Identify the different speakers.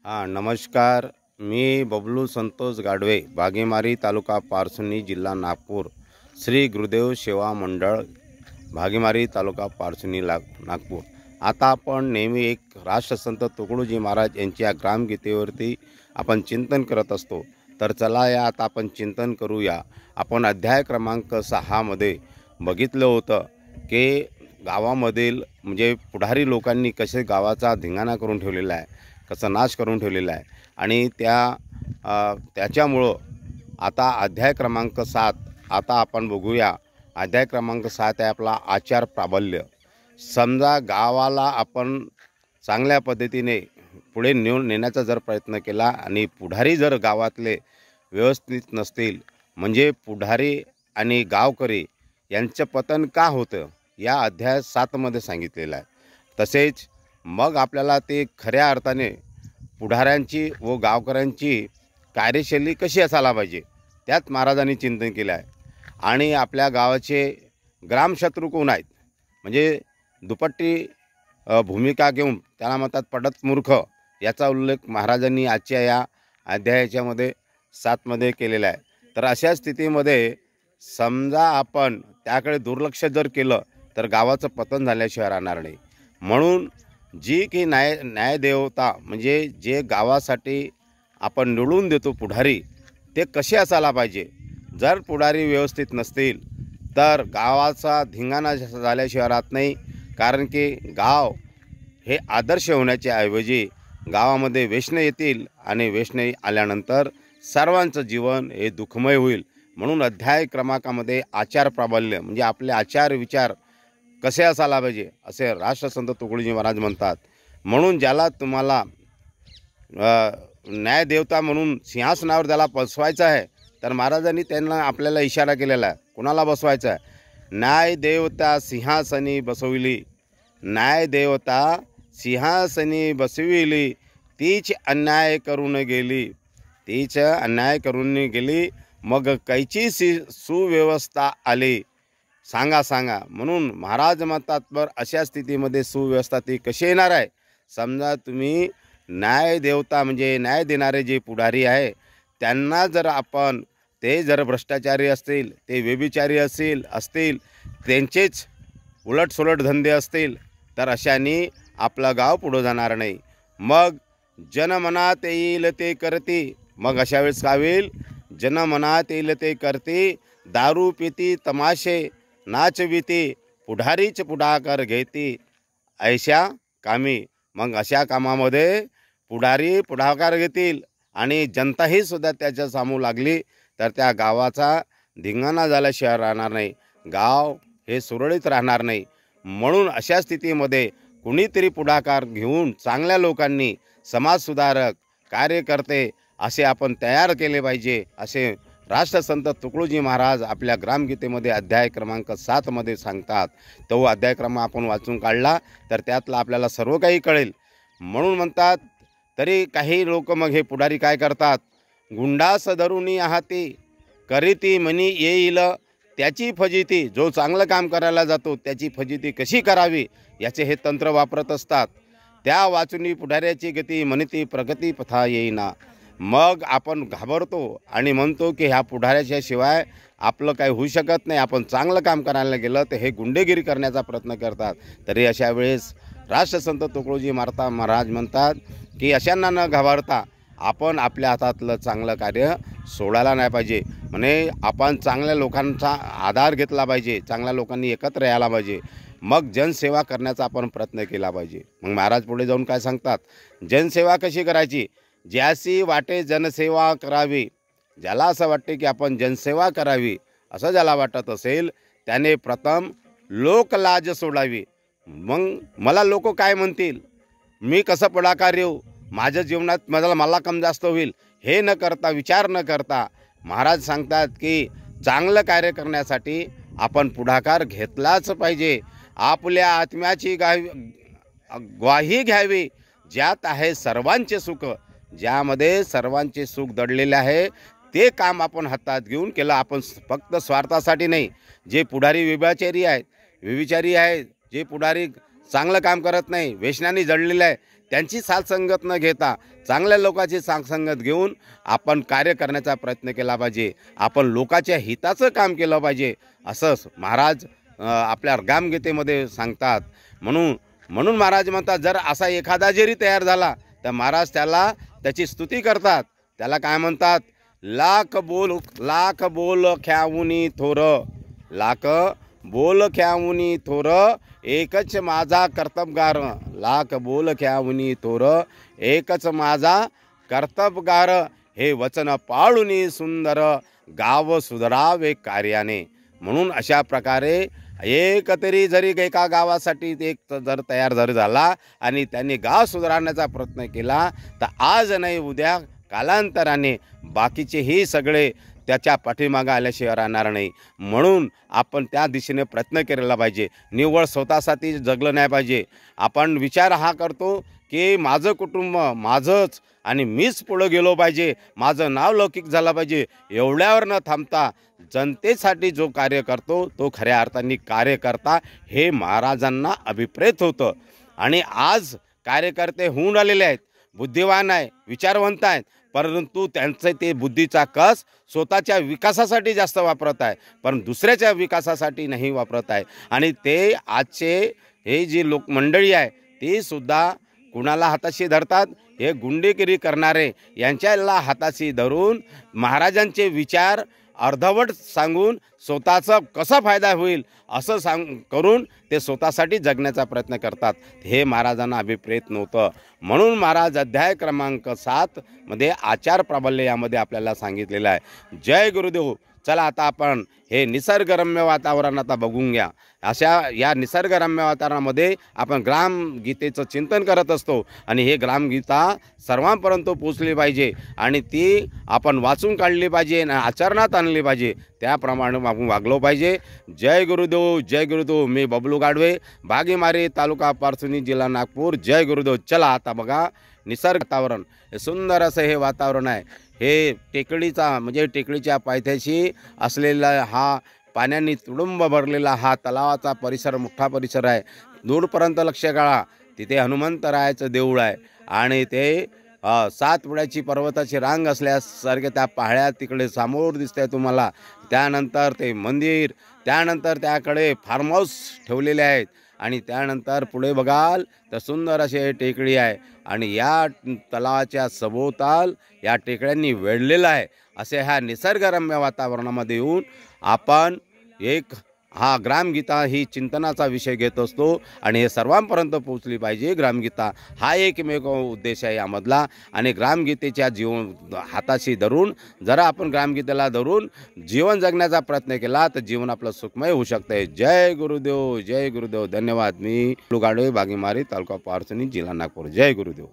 Speaker 1: नमस्कार. मी बबलू संतोष गाडवे, भागेमारी तालुका पारसनी, जिल्हा नागपूर, श्री गुरुदेव सेवा मंडळ, भागेमारी तालुका पारसनी नागपूर. आता आपण नेहमी एक राष्ट्रसंत तुकडोजी महाराज यांच्या ग्रामगीतेवरती आपण चिंतन करत असतो. तर चला या आता आपण चिंतन करूया. आपण अध्याय क्रमांक 6 मध्ये बघितलं होतं की गावामधील म्हणजे पुढारी लोकांनी कसे गावाचा धिंगाणा करून ठेवलेला आहे, कसा नाश करून ठेवलेला आहे. आणि त्याच्यामुळं आता अध्याय क्रमांक 7 आता आपण बघूया. अध्याय क्रमांक 7 आहे आपला आचार प्राबल्य. समजा गावाला आपण चांगल्या पद्धतीने पुढे नेण्याचा जर प्रयत्न केला आणि पुढारी जर गावातले व्यवस्थित नसतील, म्हणजे पुढारी आणि गावकरी यांचं पतन का होतं या अध्याय 7 मध्ये सांगितलेलं आहे. तसेच मग आपल्याला ते खऱ्या अर्थाने पुढाऱ्यांची व गावकऱ्यांची कार्यशैली कशी असायला पाहिजे त्यात महाराजांनी चिंतन केलं आहे. आणि आपल्या गावाचे ग्रामशत्रू कोण आहेत, म्हणजे दुपट्टी भूमिका घेऊन त्याला म्हणतात पडत मूर्ख, याचा उल्लेख महाराजांनी आजच्या या अध्यायाच्यामध्ये 7 मध्ये केलेला आहे. तर अशा स्थितीमध्ये समजा आपण त्याकडे दुर्लक्ष जर केलं तर गावाचं पतन झाल्याशिवाय राहणार नाही. म्हणून जी की न्यायदेवता म्हणजे जे गावासाठी आपण निवडून देतो पुढारी, ते कसे असायला पाहिजे. जर पुढारी व्यवस्थित नसतील तर गावाचा धिंगाणा झाल्याशिवाय राहत नाही. कारण की गाव हे आदर्श होण्याच्या ऐवजी गावामध्ये व्यसने येतील आणि व्यसने आल्यानंतर सर्वांचं जीवन हे दुःखमय होईल. म्हणून अध्याय क्रमांकामध्ये आचार प्राबल्य म्हणजे आपले आचार विचार कसे असायला पाहिजे असे राष्ट्रसंत तुकडोजी महाराज म्हणतात. म्हणून ज्याला तुम्हाला न्यायदेवता म्हणून सिंहासनावर ज्याला बसवायचं आहे तर महाराजांनी त्यांना आपल्याला इशारा केलेला आहे. कोणाला बसवायचं आहे? न्यायदेवता सिंहासनी बसविली, न्यायदेवता सिंहासनी बसविली, तीच अन्याय करून गेली, तीच अन्याय करून गेली, मग कैची सुव्यवस्था आली, सांगा. म्हणून महाराज म्हणतात पर अशा स्थितीमध्ये सुव्यवस्था ती कशी येणार आहे. समजा तुम्ही न्यायदेवता म्हणजे न्याय देणारे जे पुढारी आहे त्यांना जर आपण ते जर भ्रष्टाचारी असतील, ते व्यभिचारी असतील, त्यांचेच उलटसुलट धंदे असतील तर अशाने आपलं गाव पुढं जाणार नाही. मग जनमनात येईल ते करती, मग अशा वेळेस काय होईल? जनमनात येईल ते करती, दारू पिती तमाशे नाचविती, पुढारीच पुढाकार घेती ऐशा कामी. मग अशा कामामध्ये पुढारी पुढाकार घेतील आणि जनताही सुद्धा त्याच्या सामू लागली तर त्या गावाचा धिंगाणा झाल्याशिवाय राहणार नाही, गाव हे सुरळीत राहणार नाही. म्हणून अशा स्थितीमध्ये कुणीतरी पुढाकार घेऊन चांगल्या लोकांनी समाजसुधारक कार्यकर्ते असे आपण तयार केले पाहिजे, असे राष्ट्रसंत तुकडोजी महाराज आपल्या ग्रामगीतेमध्ये अध्याय क्रमांक 7 मध्ये सांगतात. तो अध्याय क्रमांक आपण वाचून काढला तर त्यातलं आपल्याला सर्व काही कळेल. म्हणून म्हणतात तरी काही लोक मग हे पुढारी काय करतात? गुंडास धरुणी आहाती करीती मनी येईल त्याची फजिती. जो चांगलं काम करायला जातो त्याची फजिती कशी करावी याचे हे तंत्र वापरत असतात. त्या वाचुनी पुढाऱ्याची गती म्हणती प्रगती पथा येईना. मग आपण घाबरतो आणि म्हणतो की ह्या पुढाऱ्याच्या शिवाय आपलं काही होऊ शकत नाही. आपण चांगलं काम करायला गेलं तर हे गुंडेगिरी करण्याचा प्रयत्न करतात. तरी अशा वेळेस राष्ट्रसंत तुकडोजी महाराज म्हणतात की अशांना न घाबरता आपण आपल्या हातातलं चांगलं कार्य सोडायला नाही पाहिजे. म्हणजे आपण चांगल्या लोकांचा आधार घेतला पाहिजे, चांगल्या लोकांनी एकत्र यायला पाहिजे, मग जनसेवा करण्याचा आपण प्रयत्न केला पाहिजे. मग महाराज पुढे जाऊन काय सांगतात? जनसेवा कशी करायची? ज्यासी वाटे जनसेवा करावी. ज्याला असं वाटते की आपण जनसेवा करावी असं ज्याला वाटत असेल त्याने प्रथम लोकलाज सोडावी. मग मला लोक काय म्हणतील, मी कसं पुढाकार येऊ, माझ्या जीवनात मला कम जास्त होईल, हे न करता विचार न करता महाराज सांगतात की चांगलं कार्य करण्यासाठी आपण पुढाकार घेतलाच पाहिजे. आपल्या आत्म्याची ग्वाही घ्यावी, ज्यात आहे सर्वांचे सुख, ज्यामध्ये सर्वांचे सुख दडलेले आहे ते काम आपण हातात घेऊन केलं. आपण फक्त स्वार्थासाठी नाही. जे पुढारी व्यभिचारी आहेत, जे पुढारी चांगलं काम करत नाही, व्यसनाने जडलेलं आहे, त्यांची साथसंगत न घेता चांगल्या लोकांची साथसंगत घेऊन आपण कार्य करण्याचा प्रयत्न केला पाहिजे. आपण लोकांच्या हिताचं काम केलं पाहिजे असं महाराज आपल्या ग्रामगीतेमध्ये सांगतात. म्हणून महाराज म्हणतात, जर असा एखादा जरी तयार झाला तर महाराज त्याची स्तुती करतात. त्याला काय म्हणतात? लाख बोल ख्याऊनी थोर, लाख बोल ख्याऊनी थोर, एकच माझा कर्तबगार. लाख बोल ख्याऊनी थोर, एकच माझा कर्तबगार. हे वचन पाळूनी सुंदर, गाव सुधरावे कार्याने. म्हणून अशा प्रकारे एक तरी जरी एका गावासाठी एक जर तयार झाला आणि त्यांनी गाव सुधारण्याचा प्रयत्न केला तर आज नाही उद्या कालांतराने बाकीचेही सगळे त्याच्या पाठीमागं आल्याशिवाय राहणार नाही. म्हणून आपण त्या दिशेने प्रयत्न केला पाहिजे. निव्वळ स्वतःसाठी जगलं नाही पाहिजे. आपण विचार हा करतो की माझं कुटुंब माझंच आणि मीच पुढं गेलो पाहिजे, माझं नाव लौकिक झालं पाहिजे, एवढ्यावर न थांबता जनतेसाठी जो कार्य करतो तो खऱ्या अर्थाने कार्यकर्ता हे महाराजांना अभिप्रेत होतं. आणि आज कार्यकर्ते होऊन आलेले आहेत, बुद्धिवान आहे, विचारवंत आहेत, परंतु त्यांचं ते बुद्धीचा कस स्वतःच्या विकासासाठी जास्त वापरत आहे, पण दुसऱ्याच्या विकासासाठी नाही वापरत आहे. आणि ते आजचे हे जी मंडळी आहे ती सुद्धा कुणाला हाताशी धरतात? हे गुंडेगिरी करणारे यांच्याला हाताशी धरून महाराजांचे विचार अर्धवट सांगून स्वतःचा कसा फायदा होईल असं करून ते स्वतःसाठी जगण्याचा प्रयत्न करतात. हे महाराजांना अभिप्रेत नव्हतं. म्हणून महाराज अध्याय क्रमांक 7 मध्ये आचार प्राबल्य यामध्ये आपल्याला सांगितलेलं आहे. जय गुरुदेव. चला आता आपण हे निसर्गरम्य वातावरण आता बघून घ्या. अशा या निसर्गरम्य वातावरणामध्ये आपण ग्रामगीतेचं चिंतन करत असतो आणि हे ग्रामगीता सर्वांपर्यंत पोचली पाहिजे आणि ती आपण वाचून काढली पाहिजे आणि आचरणात आणली पाहिजे. त्याप्रमाणे आपण वागलो पाहिजे. जय गुरुदेव. जय गुरुदेव. मी बबलू गाढवे, बागेमारी, तालुका पारसुनी, जिल्हा नागपूर. जय गुरुदेव. चला आता बघा निसर्ग वातावरण. हे सुंदर असं हे वातावरण आहे. हे टेकडीचा म्हणजे टेकडीच्या पायथ्याशी असलेला हा पाण्याने तुडुंब भरलेला हा तलावाचा परिसर मोठा परिसर आहे. दूरपर्यंत लक्ष काढा. तिथे हनुमंतरायाचं देऊळ आहे आणि ते 7 पुड्याची पर्वताची रांग असल्यासारखे त्या पहाड्या तिकडे समोर दिसते तुम्हाला. त्यानंतर ते मंदिर, त्यानंतर त्याकडे फार्म हाऊस ठेवलेले आहेत आणि त्यानंतर पुढे बघाल तर सुंदर असे टेकडी आहे आणि या तलावाच्या सभोवताल या टेकड्यांनी वेढलेलं आहे. असे ह्या निसर्गरम्य वातावरणामध्ये येऊन आपण हा ग्रामगीता ही चिंतनाचा विषय घेत असतो आणि हे सर्वांपर्यंत पोहोचली पाहिजे. ग्रामगीता हा एकमेव उद्देश आहे यामधला. आणि ग्रामगीतेच्या हाताशी धरून जरा आपण ग्रामगीतेला धरून जीवन जगण्याचा प्रयत्न केला तर जीवन आपलं सुखमय होऊ शकते. जय गुरुदेव. जय गुरुदेव. धन्यवाद. मी गाढवे, बागेमारी, तालुका पारसुनी, जिल्हा नागपूर. जय गुरुदेव.